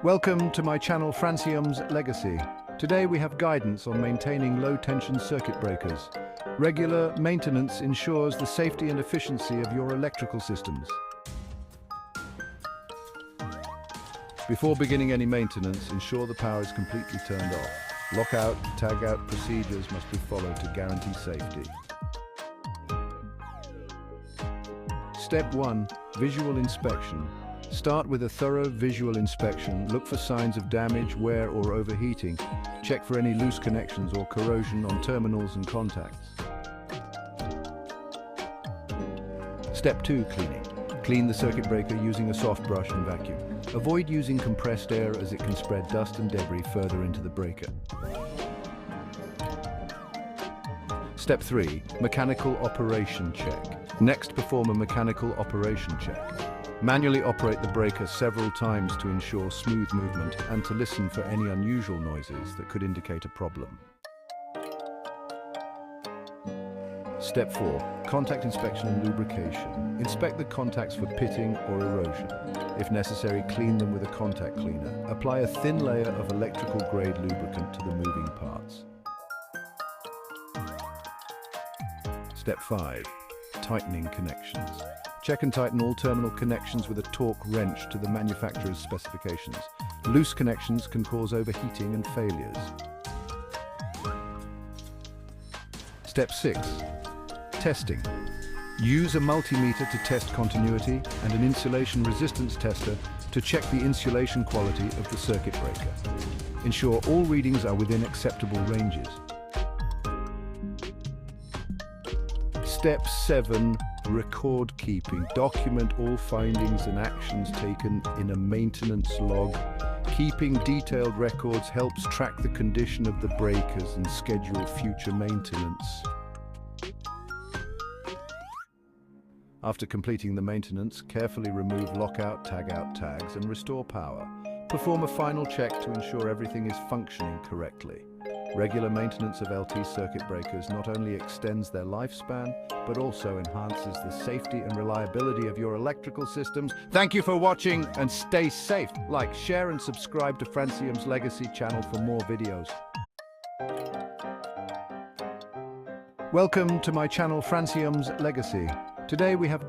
Welcome to my channel Franciumz Legacy. Today we have guidance on maintaining low-tension circuit breakers. Regular maintenance ensures the safety and efficiency of your electrical systems. Before beginning any maintenance, ensure the power is completely turned off. Lockout, tagout procedures must be followed to guarantee safety. Step 1. Visual inspection. Start with a thorough visual inspection. Look for signs of damage, wear or overheating. Check for any loose connections or corrosion on terminals and contacts. Step 2. Cleaning. Clean the circuit breaker using a soft brush and vacuum. Avoid using compressed air as it can spread dust and debris further into the breaker. Step 3. Mechanical operation check. Next, perform a mechanical operation check. Manually operate the breaker several times to ensure smooth movement and to listen for any unusual noises that could indicate a problem. Step 4. Contact inspection and lubrication. Inspect the contacts for pitting or erosion. If necessary, clean them with a contact cleaner. Apply a thin layer of electrical-grade lubricant to the moving parts. Step 5. Tightening connections. Check and tighten all terminal connections with a torque wrench to the manufacturer's specifications. Loose connections can cause overheating and failures. Step 6. Testing. Use a multimeter to test continuity and an insulation resistance tester to check the insulation quality of the circuit breaker. Ensure all readings are within acceptable ranges. Step 7. Record keeping. Document all findings and actions taken in a maintenance log. Keeping detailed records helps track the condition of the breakers and schedule future maintenance. After completing the maintenance, carefully remove lockout, tagout tags and restore power. Perform a final check to ensure everything is functioning correctly. Regular maintenance of LT circuit breakers not only extends their lifespan, but also enhances the safety and reliability of your electrical systems. Thank you for watching and stay safe. Like, share and subscribe to Franciumz Legacy channel for more videos. Welcome to my channel Franciumz Legacy. Today we have